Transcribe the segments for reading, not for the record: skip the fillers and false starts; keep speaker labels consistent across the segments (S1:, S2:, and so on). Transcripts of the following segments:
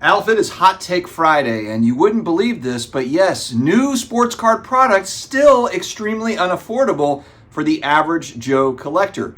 S1: Alfred, is Hot Take Friday, and you wouldn't believe this, but yes, new sports card products still extremely unaffordable for the average Joe collector.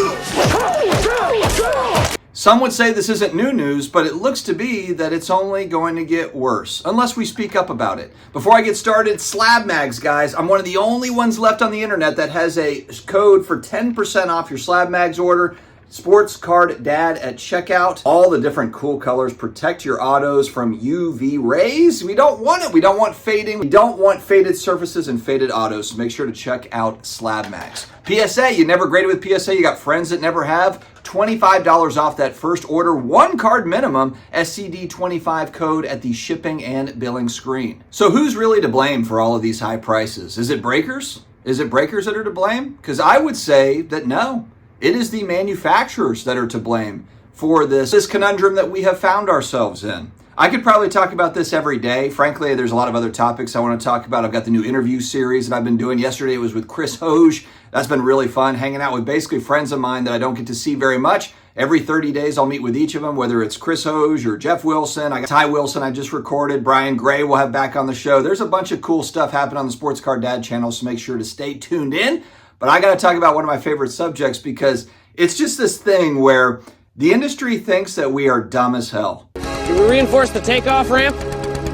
S1: Some would say this isn't new news, but it looks to be that it's only going to get worse, unless we speak up about it. Before I get started, SlabMags, guys. I'm one of the only ones left on the internet that has a code for 10% off your SlabMags order. Sports Card Dad at checkout. All the different cool colors protect your autos from UV rays. We don't want it. We don't want fading. We don't want faded surfaces and faded autos. So make sure to check out SlabMags. PSA, you never graded with PSA. You got friends that never have. $25 off that first order. One card minimum. SCD25 code at the shipping and billing screen. So who's really to blame for all of these high prices? Is it breakers? Is it breakers that are to blame? Because I would say that no. It is the manufacturers that are to blame for this conundrum that we have found ourselves in. I could probably talk about this every day. Frankly, there's a lot of other topics I want to talk about. I've got the new interview series that I've been doing. Yesterday it was with Chris Hoge. That's been really fun, hanging out with basically friends of mine that I don't get to see very much. Every 30 days I'll meet with each of them, whether it's Chris Hoge or Jeff Wilson. I got Ty Wilson I just recorded. Brian Gray we'll have back on the show. There's a bunch of cool stuff happening on the Sports Card Dad channel, so make sure to stay tuned in. But I got to talk about one of my favorite subjects because it's just this thing where the industry thinks that we are dumb as hell.
S2: Did we reinforce the takeoff ramp?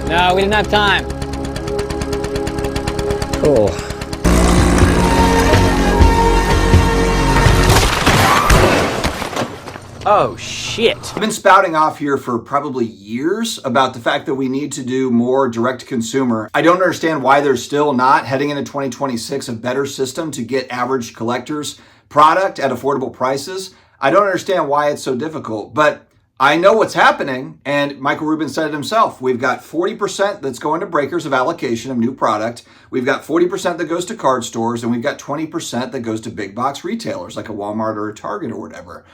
S2: No, we didn't have time. Cool. Oh, shit.
S1: I've been spouting off here for probably years about the fact that we need to do more direct to consumer. I don't understand why there's still not, heading into 2026, a better system to get average collectors product at affordable prices. I don't understand why it's so difficult, but I know what's happening, and Michael Rubin said it himself. We've got 40% that's going to breakers of allocation of new product. We've got 40% that goes to card stores, and we've got 20% that goes to big box retailers like a Walmart or a Target or whatever.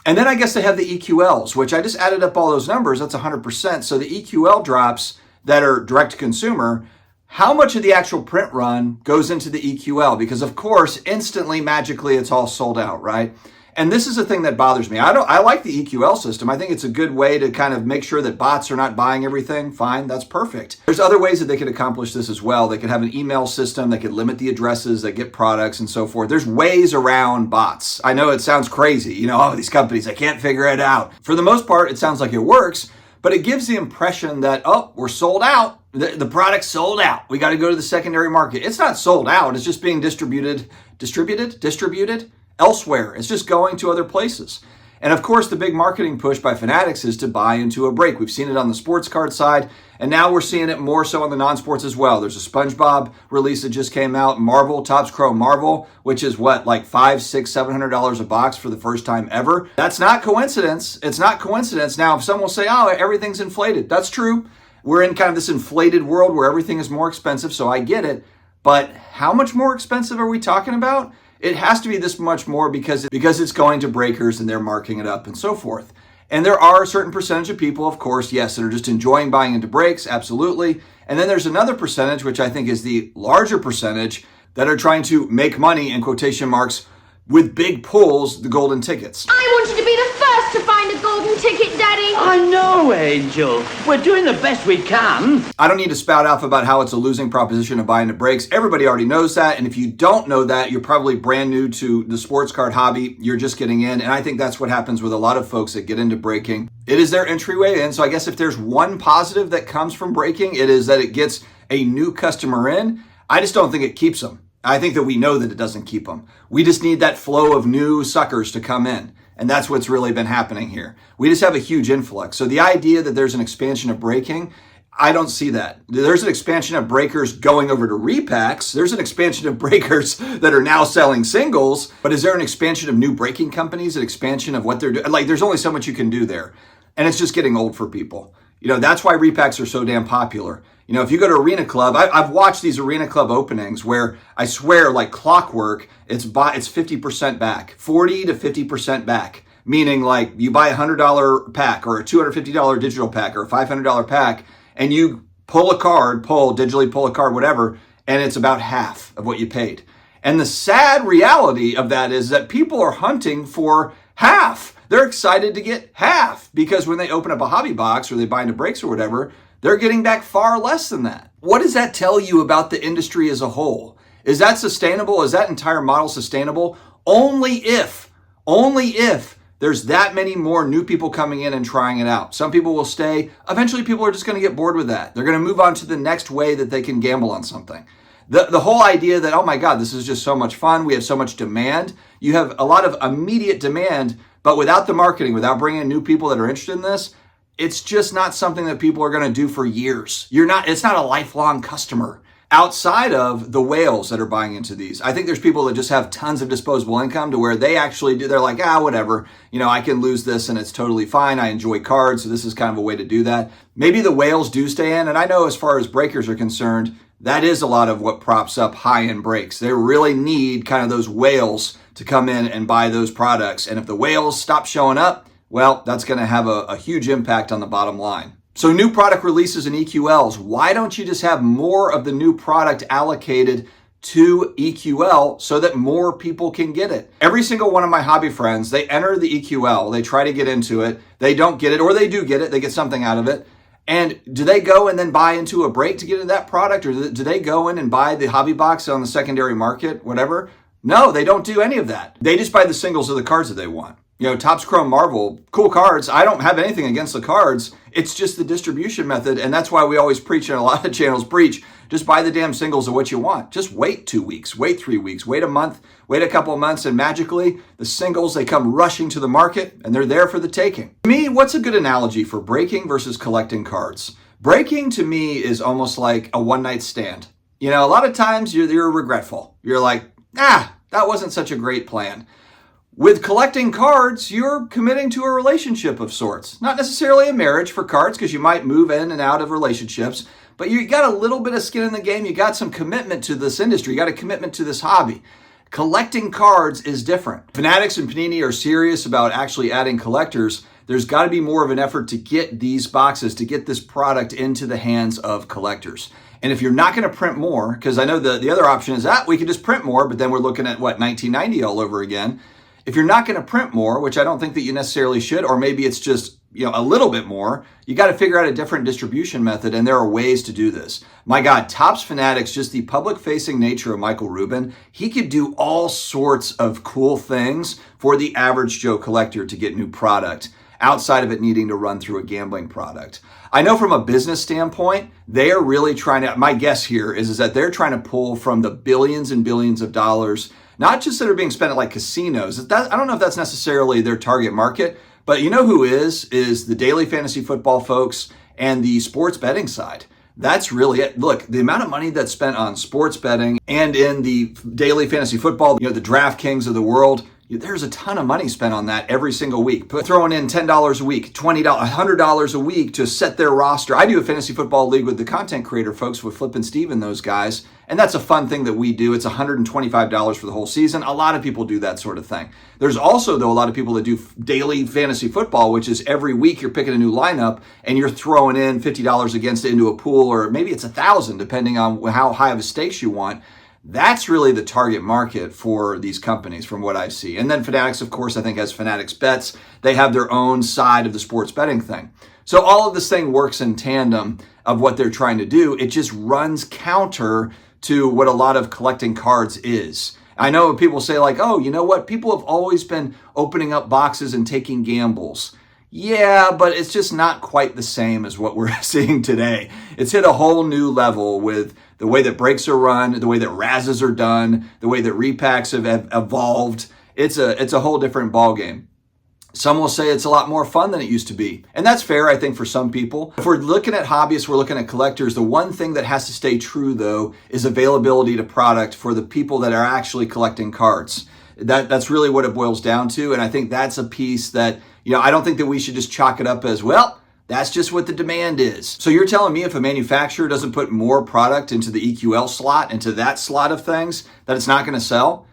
S1: And then I guess they have the EQLs, which I just added up all those numbers. That's 100%. So the EQL drops that are direct to consumer, how much of the actual print run goes into the EQL? Because of course, instantly, magically, it's all sold out, right? And this is a thing that bothers me. I like the EQL system. I think it's a good way to kind of make sure that bots are not buying everything. Fine, that's perfect. There's other ways that they could accomplish this as well. They could have an email system that could limit the addresses that get products and so forth. There's ways around bots. I know it sounds crazy. You know, these companies, I can't figure it out. For the most part, it sounds like it works, but it gives the impression that, oh, we're sold out. The product's sold out. We got to go to the secondary market. It's not sold out. It's just being distributed elsewhere. It's just going to other places. And of course, the big marketing push by Fanatics is to buy into a break. We've seen it on the sports card side, and now we're seeing it more so on the non-sports as well. There's a SpongeBob release that just came out, Marvel, Topps Chrome Marvel, which is what, like $500, $600, $700 a box for the first time ever. That's not coincidence. It's not coincidence. Now, if someone will say, oh, everything's inflated. That's true. We're in kind of this inflated world where everything is more expensive, so I get it. But how much more expensive are we talking about? It has to be this much more because it's going to breakers and they're marking it up and so forth. And there are a certain percentage of people, of course, yes, that are just enjoying buying into breaks, absolutely. And then there's another percentage, which I think is the larger percentage, that are trying to make money, in quotation marks, with big pulls, the golden tickets.
S3: I wanted to be the first to find a golden ticket, Daddy.
S4: I know, Angel. We're doing the best we can.
S1: I don't need to spout off about how it's a losing proposition to buy into breaks. Everybody already knows that. And if you don't know that, you're probably brand new to the sports card hobby. You're just getting in. And I think that's what happens with a lot of folks that get into breaking. It is their entryway in. So I guess if there's one positive that comes from breaking, it is that it gets a new customer in. I just don't think it keeps them. I think that we know that it doesn't keep them. We just need that flow of new suckers to come in. And that's what's really been happening here. We just have a huge influx. So the idea that there's an expansion of breaking, I don't see that. There's an expansion of breakers going over to repacks. There's an expansion of breakers that are now selling singles. But is there an expansion of new breaking companies, an expansion of what they're doing? Like, there's only so much you can do there. And it's just getting old for people. You know, that's why repacks are so damn popular. You know, if you go to Arena Club, I've watched these Arena Club openings where I swear, like clockwork, it's 50% back, 40 to 50% back. Meaning, like, you buy a $100 pack or a $250 digital pack or a $500 pack, and you digitally pull a card, whatever, and it's about half of what you paid. And the sad reality of that is that people are hunting for half. they're excited to get half because when they open up a hobby box or they buy into brakes or whatever, they're getting back far less than that. What does that tell you about the industry as a whole? Is that sustainable? Is that entire model sustainable? Only if there's that many more new people coming in and trying it out. Some people will stay. Eventually, people are just going to get bored with that. They're going to move on to the next way that they can gamble on something. The whole idea that, oh my God, this is just so much fun. We have so much demand. You have a lot of immediate demand, but without the marketing, without bringing in new people that are interested in this, it's just not something that people are going to do for years. It's not a lifelong customer. Outside of the whales that are buying into these, I think there's people that just have tons of disposable income to where they actually do. They're like, whatever, I can lose this and it's totally fine. I enjoy cards, so this is kind of a way to do that. Maybe the whales do stay in, and I know as far as breakers are concerned, that is a lot of what props up high-end brakes. They really need kind of those whales to come in and buy those products. And if the whales stop showing up, well, that's going to have a huge impact on the bottom line. So new product releases and EQLs, why don't you just have more of the new product allocated to EQL so that more people can get it? Every single one of my hobby friends, they enter the EQL, they try to get into it, they don't get it, or they do get it, they get something out of it. And do they go and then buy into a break to get into that product? Or do they go in and buy the hobby box on the secondary market, whatever? No, they don't do any of that. They just buy the singles of the cards that they want. Topps Chrome Marvel, cool cards. I don't have anything against the cards. It's just the distribution method. And that's why we always preach, and a lot of channels preach, just buy the damn singles of what you want. Just wait 2 weeks, wait 3 weeks, wait a month, wait a couple of months, and magically the singles, they come rushing to the market and they're there for the taking. To me, what's a good analogy for breaking versus collecting cards? Breaking to me is almost like a one-night stand. A lot of times you're regretful. You're like, that wasn't such a great plan. With collecting cards, you're committing to a relationship of sorts. Not necessarily a marriage for cards, because you might move in and out of relationships, but you got a little bit of skin in the game. You got some commitment to this industry. You got a commitment to this hobby. Collecting cards is different. Fanatics and Panini are serious about actually adding collectors. There's got to be more of an effort to get these boxes, to get this product into the hands of collectors. And if you're not going to print more, because I know the other option is we could just print more, but then we're looking at 1990 all over again. If you're not going to print more, which I don't think that you necessarily should, or maybe it's just a little bit more, you got to figure out a different distribution method, and there are ways to do this. My God, Topps Fanatics, just the public-facing nature of Michael Rubin, he could do all sorts of cool things for the average Joe collector to get new product, outside of it needing to run through a gambling product. I know from a business standpoint, they are really trying to, my guess here is that they're trying to pull from the billions and billions of dollars, not just that are being spent at like casinos. I don't know if that's necessarily their target market, but you know who is the daily fantasy football folks and the sports betting side. That's really it. Look, the amount of money that's spent on sports betting and in the daily fantasy football, the DraftKings of the world, there's a ton of money spent on that every single week. Throwing in $10 a week, $20, $100 a week to set their roster. I do a fantasy football league with the content creator folks, with Flip and Steve and those guys. And that's a fun thing that we do. It's $125 for the whole season. A lot of people do that sort of thing. There's also, though, a lot of people that do daily fantasy football, which is every week you're picking a new lineup and you're throwing in $50 against it into a pool, or maybe it's $1,000, depending on how high of a stakes you want. That's really the target market for these companies from what I see. And then Fanatics, of course, I think has Fanatics Bets. They have their own side of the sports betting thing. So all of this thing works in tandem of what they're trying to do. It just runs counter to what a lot of collecting cards is. I know people say like, oh, you know what? People have always been opening up boxes and taking gambles. Yeah, but it's just not quite the same as what we're seeing today. It's hit a whole new level with the way that breaks are run, the way that razzes are done, the way that repacks have evolved. It's a whole different ballgame. Some will say it's a lot more fun than it used to be. And that's fair, I think, for some people. If we're looking at hobbyists, we're looking at collectors, the one thing that has to stay true, though, is availability to product for the people that are actually collecting cards. That's really what it boils down to. And I think that's a piece that, I don't think that we should just chalk it up as, well, that's just what the demand is. So you're telling me if a manufacturer doesn't put more product into the EQL slot, into that slot of things, that it's not going to sell?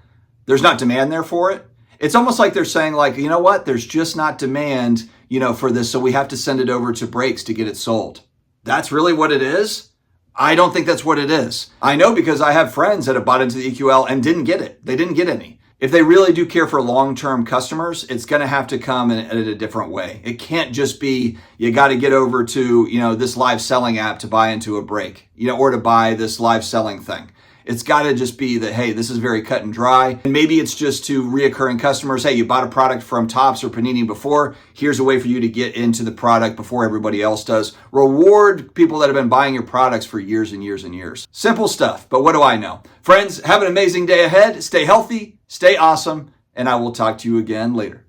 S1: There's not demand there for it? It's almost like they're saying like, you know what, there's just not demand, for this, so we have to send it over to breaks to get it sold. That's really what it is? I don't think that's what it is. I know because I have friends that have bought into the EQL and didn't get it. They didn't get any. If they really do care for long-term customers, it's going to have to come in a different way. It can't just be, you got to get over to, this live selling app to buy into a break, or to buy this live selling thing. It's got to just be that, hey, this is very cut and dry. And maybe it's just to reoccurring customers. Hey, you bought a product from Topps or Panini before. Here's a way for you to get into the product before everybody else does. Reward people that have been buying your products for years and years and years. Simple stuff, but what do I know? Friends, have an amazing day ahead. Stay healthy, stay awesome, and I will talk to you again later.